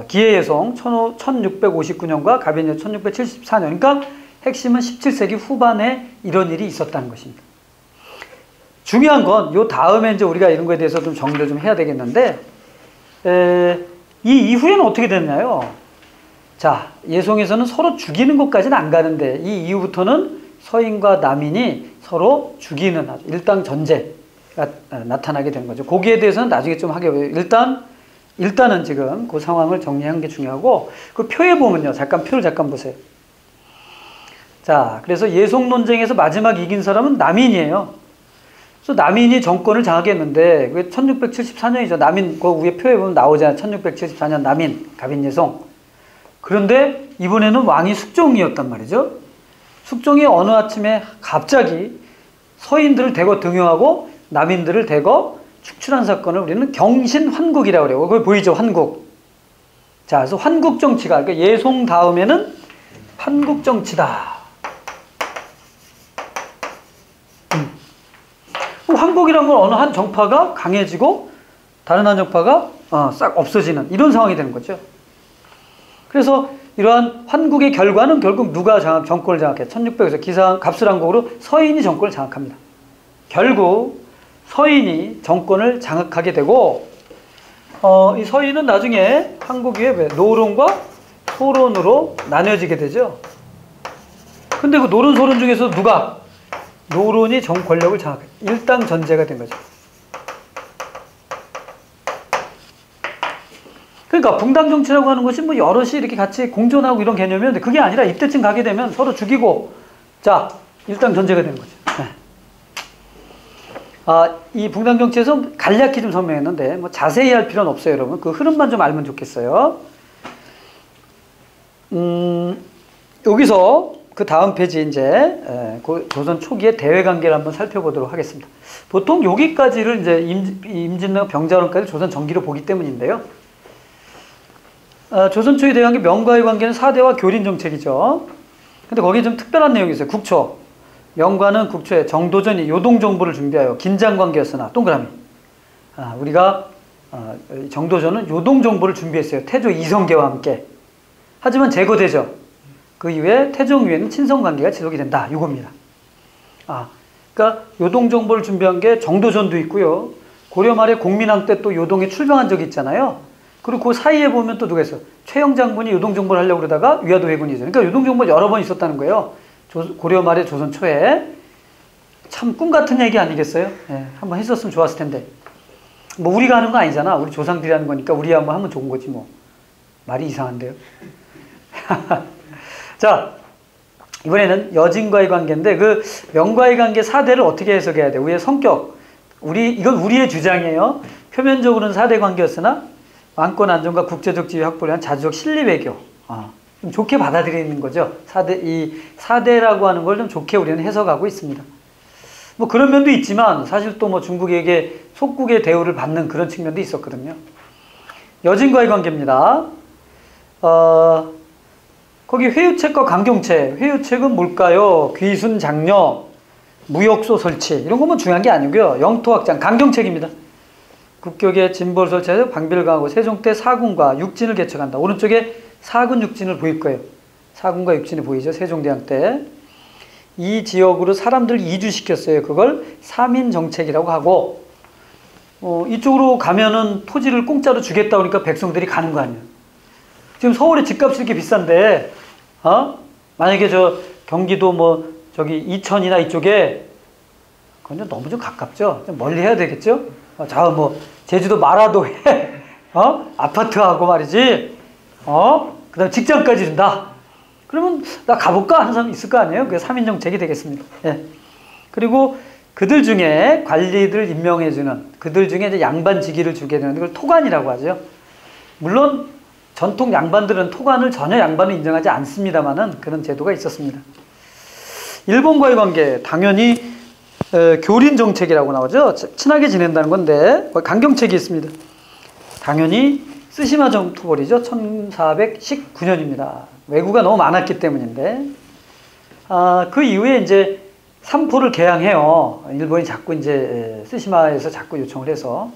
기해예송 1659년과 갑인예송 1674년. 그러니까 핵심은 17세기 후반에 이런 일이 있었다는 것입니다. 중요한 건 요 다음에 이제 우리가 이런 거에 대해서 좀 정리를 좀 해야 되겠는데 이 이후에는 어떻게 됐나요? 자, 예송에서는 서로 죽이는 것까지는 안 가는데 이 이후부터는 서인과 남인이 서로 죽이는 아주 일당 전제가 나타나게 된 거죠. 거기에 대해서는 나중에 좀 하게 일단은 지금 그 상황을 정리하는 게 중요하고 그 표에 보면요. 표를 잠깐 보세요. 자, 그래서 예송 논쟁에서 마지막 이긴 사람은 남인이에요. 그래서 남인이 정권을 장악했는데 그게 1674년이죠. 남인 그 위에 표에 보면 나오잖아요. 1674년 남인 갑인예송. 그런데 이번에는 왕이 숙종이었단 말이죠. 숙종이 어느 아침에 갑자기 서인들을 대거 등용하고 남인들을 대거 축출한 사건을 우리는 경신환국이라고 그래요. 그거 보이죠? 환국. 자, 그래서 환국 정치가, 그러니까 예송 다음에는 환국 정치다. 환국이란 건 어느 한 정파가 강해지고 다른 한 정파가 싹 없어지는 이런 상황이 되는 거죠. 그래서 이러한 환국의 결과는 결국 누가 정권을 장악해? 1600에서 갑술한국으로 서인이 정권을 장악합니다. 결국 서인이 정권을 장악하게 되고 이 서인은 나중에 한국의 노론과 소론으로 나뉘어지게 되죠. 근데 그 노론 소론 중에서 누가 노론이 권력을 장악해 일당 전제가 된 거죠. 그러니까 분당 정치라고 하는 것이 뭐 여럿이 이렇게 같이 공존하고 이런 개념이었는데 그게 아니라 이때쯤 가게 되면 서로 죽이고 자 일당 전제가 되는 거죠. 네. 이 분당 정치에서 간략히 좀 설명했는데 뭐 자세히 할 필요는 없어요, 여러분. 그 흐름만 좀 알면 좋겠어요. 여기서 그 다음 페이지 이제 조선 초기의 대외 관계를 한번 살펴보도록 하겠습니다. 보통 여기까지를 이제 임진왜란 병자론까지 조선 전기로 보기 때문인데요. 조선 초에 대한 게 명과의 관계는 사대와 교린 정책이죠. 근데 거기에 좀 특별한 내용이 있어요. 국초. 명과는 국초에 정도전이 요동 정보를 준비하여 긴장 관계였으나 동그라미. 우리가 정도전은 요동 정보를 준비했어요. 태조 이성계와 함께. 하지만 제거되죠. 그 이후에 태종 이후에는 친선 관계가 지속이 된다. 이겁니다. 그러니까 요동 정보를 준비한 게 정도전도 있고요. 고려 말에 공민왕 때 또 요동에 출병한 적이 있잖아요. 그리고 그 사이에 보면 또 누가 있어? 최영 장군이 요동 정보를 하려고 그러다가 위화도 회군이죠. 그러니까 요동 정보 여러 번 있었다는 거예요. 고려 말에 조선 초에. 참 꿈 같은 얘기 아니겠어요? 예, 한번 했었으면 좋았을 텐데. 뭐 우리가 하는 거 아니잖아. 우리 조상들이 하는 거니까 우리 한번 하면 좋은 거지 뭐. 말이 이상한데요. 자, 이번에는 여진과의 관계인데 그 명과의 관계 사대를 어떻게 해석해야 돼? 우리의 성격. 이건 우리의 주장이에요. 표면적으로는 사대 관계였으나 왕권 안정과 국제적 지위 확보를 위한 자주적 실리 외교. 좀 좋게 받아들이는 거죠. 이 사대라고 하는 걸 좀 좋게 우리는 해석하고 있습니다. 뭐 그런 면도 있지만 사실 또 뭐 중국에게 속국의 대우를 받는 그런 측면도 있었거든요. 여진과의 관계입니다. 거기 회유책과 강경책. 회유책은 뭘까요? 귀순 장려, 무역소 설치 이런 것만 중요한 게 아니고요. 영토 확장, 강경책입니다. 국격에 진보를 설치해서 방비를 강하고 세종 때 사군과 육진을 개척한다. 오른쪽에 사군 육진을 보일 거예요. 사군과 육진이 보이죠. 세종대왕 때. 이 지역으로 사람들 이주시켰어요. 그걸 사민정책이라고 하고 이쪽으로 가면은 토지를 공짜로 주겠다 그러니까 백성들이 가는 거 아니에요. 지금 서울에 집값이 이렇게 비싼데 만약에 저 경기도 뭐 저기 이천이나 이쪽에 그건 좀 너무 좀 가깝죠. 좀 멀리 해야 되겠죠. 자, 뭐 제주도 마라도에 아파트하고 말이지. 그다음 직장까지 준다. 그러면 나 가볼까 하는 사람 있을 거 아니에요. 그게 3인 정책이 되겠습니다. 예. 그리고 그들 중에 관리들을 임명해주는 그들 중에 이제 양반 직위를 주게 되는 걸 토관이라고 하죠. 물론 전통 양반들은 토관을 전혀 양반을 인정하지 않습니다만은 그런 제도가 있었습니다. 일본과의 관계 당연히 교린 정책이라고 나오죠. 친하게 지낸다는 건데 강경책이 있습니다. 당연히 쓰시마 정토벌이죠. 1419년입니다. 왜구가 너무 많았기 때문인데 그 이후에 이제 삼포를 개항해요. 일본이 자꾸 이제 쓰시마에서 자꾸 요청을 해서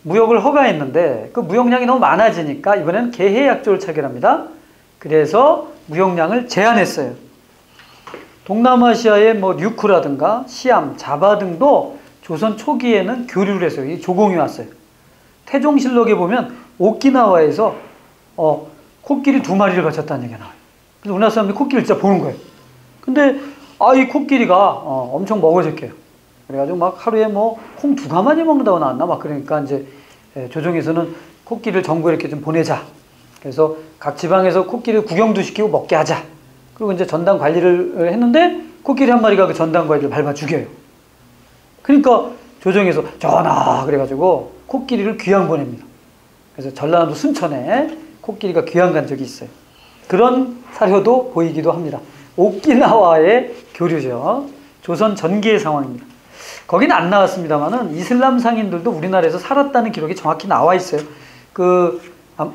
무역을 허가했는데 그 무역량이 너무 많아지니까 이번에는 개해약조를 체결합니다. 그래서 무역량을 제한했어요. 동남아시아의 뭐 류크라든가 시암, 자바 등도 조선 초기에는 교류를 했어요. 이 조공이 왔어요. 태종실록에 보면 오키나와에서 코끼리 2마리를 바쳤다는 얘기가 나와요. 그래서 우리나라 사람들이 코끼리를 진짜 보는 거예요. 근데 이 코끼리가 엄청 먹어졌게요. 그래가지고 막 하루에 뭐 콩 2가마니 먹는다고 나왔나 막 그러니까 이제 조정에서는 코끼리를 전국에 이렇게 좀 보내자. 그래서 각 지방에서 코끼리 구경도 시키고 먹게 하자. 그리고 이제 전당 관리를 했는데 코끼리 한 마리가 그 전당 관리를 밟아 죽여요. 그러니까 조정에서 전하 그래가지고 코끼리를 귀양 보냅니다. 그래서 전라남도 순천에 코끼리가 귀양 간 적이 있어요. 그런 사료도 보이기도 합니다. 오키나와의 교류죠. 조선 전기의 상황입니다. 거기는 안 나왔습니다만은 이슬람 상인들도 우리나라에서 살았다는 기록이 정확히 나와 있어요. 그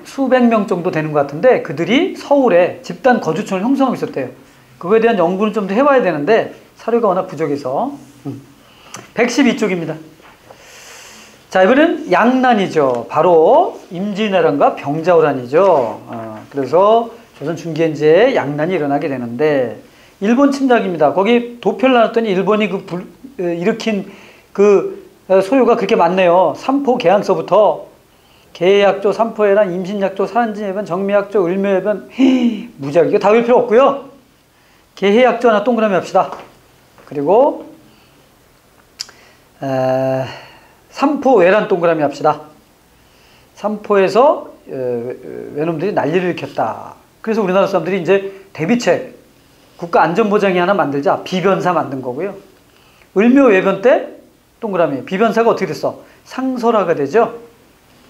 수백 명 정도 되는 것 같은데 그들이 서울에 집단 거주촌을 형성하고 있었대요. 그거에 대한 연구는 좀 더 해봐야 되는데 사료가 워낙 부족해서 112쪽입니다. 자, 이번엔 양난이죠. 바로 임진왜란과 병자호란이죠. 그래서 조선 중기현재에 양난이 일어나게 되는데 일본 침략입니다. 거기 도표를 놔놨더니 일본이 일으킨 그 소요가 그렇게 많네요. 삼포 개항서부터 개약조, 삼포해란, 임신약조, 산진해변, 정미약조, 을묘해변 무지하게 이거 다 외울 필요 없고요. 개해약조 하나 동그라미 합시다. 그리고 삼포외란 동그라미 합시다. 삼포에서 외놈들이 난리를 일으켰다. 그래서 우리나라 사람들이 이제 대비책 국가안전보장위 하나 만들자 비변사 만든 거고요. 을묘외변 때 동그라미 비변사가 어떻게 됐어? 상설화가 되죠.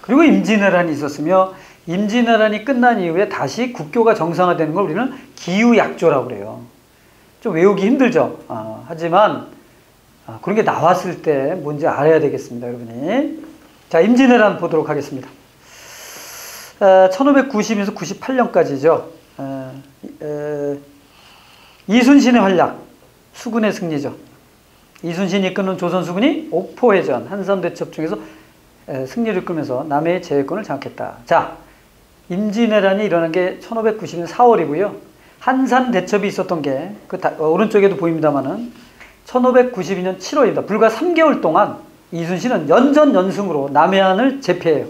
그리고 임진왜란이 있었으며 임진왜란이 끝난 이후에 다시 국교가 정상화되는 걸 우리는 기후약조라고 그래요. 좀 외우기 힘들죠. 하지만 그런 게 나왔을 때 뭔지 알아야 되겠습니다, 여러분이. 자, 임진왜란 보도록 하겠습니다. 1590에서 98년까지죠. 이순신의 활약, 수군의 승리죠. 이순신이 이끄는 조선 수군이 옥포해전, 한산대첩 중에서 승리를 끌면서 남해의 제해권을 장악했다. 자, 임진왜란이 일어난 게 1590년 4월이고요. 한산대첩이 있었던 게 오른쪽에도 보입니다만은 1592년 7월입니다. 불과 3개월 동안 이순신은 연전연승으로 남해안을 제패해요.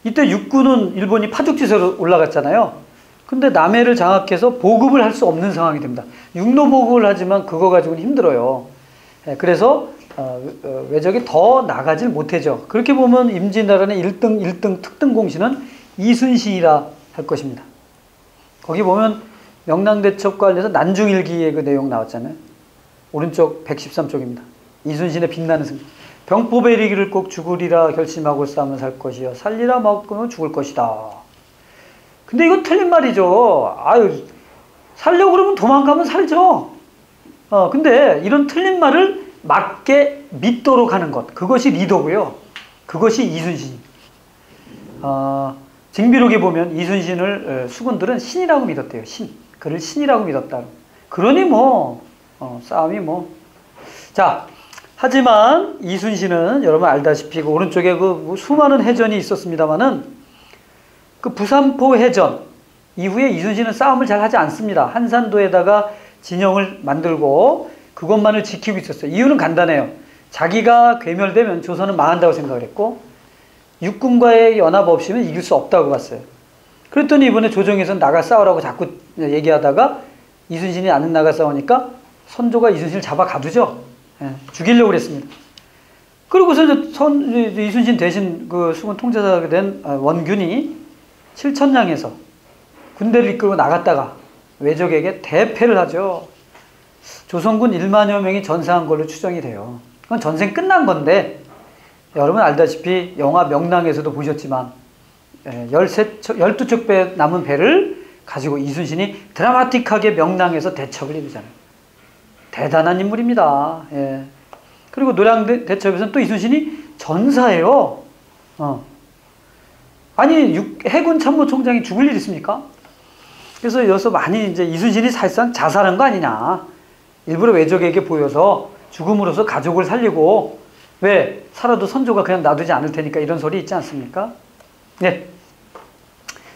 이때 육군은 일본이 파죽지세로 올라갔잖아요. 근데 남해를 장악해서 보급을 할 수 없는 상황이 됩니다. 육로 보급을 하지만 그거 가지고는 힘들어요. 그래서 외적이 더 나가질 못하죠. 그렇게 보면 임진왜란의 1등 특등 공신은 이순신이라 할 것입니다. 거기 보면 명랑대첩과 관련해서 난중일기의 그 내용 나왔잖아요. 오른쪽 113쪽입니다. 이순신의 빛나는 승리. 병포베리기를 꼭 죽으리라 결심하고 싸우면 살 것이요 살리라 먹으면 죽을 것이다. 근데 이건 틀린 말이죠. 아유, 살려고 그러면 도망가면 살죠. 근데 이런 틀린 말을 맞게 믿도록 하는 것, 그것이 리더고요. 그것이 이순신. 징비록에 보면 이순신을 수군들은 신이라고 믿었대요. 신. 그를 신이라고 믿었다. 그러니 싸움이 자, 하지만 이순신은 여러분 알다시피 그 오른쪽에 그 수많은 해전이 있었습니다만은 그 부산포 해전 이후에 이순신은 싸움을 잘 하지 않습니다. 한산도에다가 진영을 만들고 그것만을 지키고 있었어요. 이유는 간단해요. 자기가 괴멸되면 조선은 망한다고 생각을 했고 육군과의 연합 없이는 이길 수 없다고 봤어요. 그랬더니 이번에 조정에서는 나가 싸우라고 자꾸 얘기하다가 이순신이 안 나가 싸우니까 선조가 이순신을 잡아 가두죠. 죽이려고 그랬습니다. 그리고서 이순신 대신 그 수군 통제사가 된 원균이 칠천량에서 군대를 이끌고 나갔다가 외적에게 대패를 하죠. 조선군 1만여 명이 전사한 걸로 추정이 돼요. 그건 전생 끝난 건데 여러분 알다시피 영화 명랑에서도 보셨지만 12척 배 남은 배를 가지고 이순신이 드라마틱하게 명랑에서 대첩을 이루잖아요. 대단한 인물입니다. 그리고 노량 대첩에서는 또 이순신이 전사예요. 아니 해군 참모총장이 죽을 일 있습니까? 그래서 여기서 많이 이제 이순신이 사실상 자살한 거 아니냐. 일부러 외적에게 보여서 죽음으로써 가족을 살리고 왜 살아도 선조가 그냥 놔두지 않을 테니까 이런 소리 있지 않습니까? 네.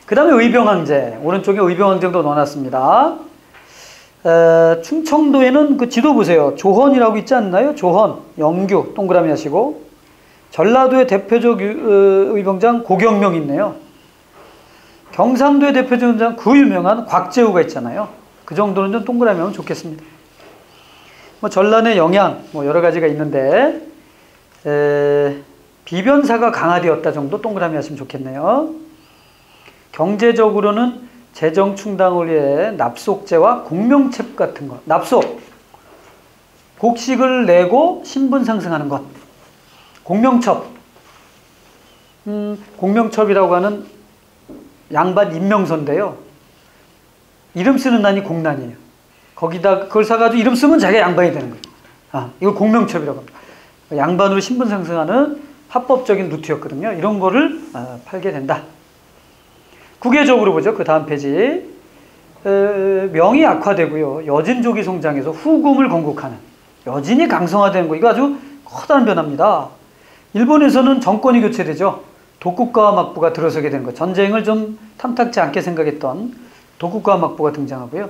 그 다음에 의병항제. 오른쪽에 의병항제도 넣어놨습니다. 충청도에는 그 지도 보세요. 조헌이라고 있지 않나요? 조헌, 영규, 동그라미 하시고 전라도의 대표적 의병장 고경명 있네요. 경상도의 대표적 의병장 그 유명한 곽재우가 있잖아요. 그 정도는 좀 동그라미 하면 좋겠습니다. 전란의 영향 여러 가지가 있는데 비변사가 강화되었다 정도 동그라미 하시면 좋겠네요. 경제적으로는 재정 충당을 위해 납속제와 공명책 같은 것. 납속, 곡식을 내고 신분 상승하는 것. 공명첩, 공명첩이라고 하는 양반 임명서인데요. 이름 쓰는 난이 공난이에요. 거기다 그걸 사가지고 이름 쓰면 자기가 양반이 되는 거예요. 이걸 공명첩이라고 합니다. 양반으로 신분 상승하는 합법적인 루트였거든요. 이런 거를 팔게 된다. 국외적으로 보죠. 그 다음 페이지. 명이 악화되고요. 여진족이 성장해서 후금을 건국하는, 여진이 강성화되는 거, 이거 아주 커다란 변화입니다. 일본에서는 정권이 교체되죠. 도쿠가와 막부가 들어서게 되는 거. 전쟁을 좀 탐탁지 않게 생각했던 도쿠가와 막부가 등장하고요.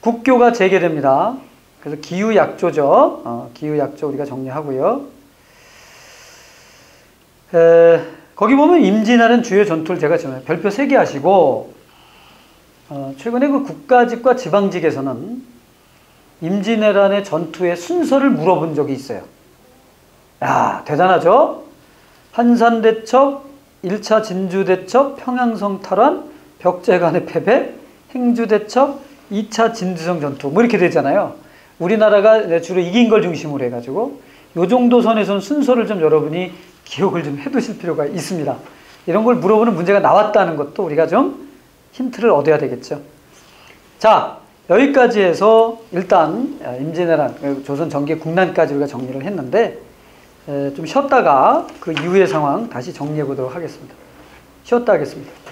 국교가 재개됩니다. 그래서 기후약조죠. 기후약조 우리가 정리하고요. 거기 보면 임진왜란 주요 전투를 제가 지금 별표 3개 하시고 최근에 그 국가직과 지방직에서는 임진왜란의 전투의 순서를 물어본 적이 있어요. 야, 대단하죠? 한산대첩, 1차 진주대첩, 평양성 탈환, 벽제간의 패배, 행주대첩, 2차 진주성 전투 이렇게 되잖아요. 우리나라가 주로 이긴 걸 중심으로 해가지고 요 정도 선에서는 순서를 좀 여러분이 기억을 좀 해두실 필요가 있습니다. 이런 걸 물어보는 문제가 나왔다는 것도 우리가 좀 힌트를 얻어야 되겠죠. 자, 여기까지 해서 일단 임진왜란, 조선 전개 국난까지 우리가 정리를 했는데 좀 쉬었다가 그 이후의 상황 다시 정리해 보도록 하겠습니다. 쉬었다 하겠습니다.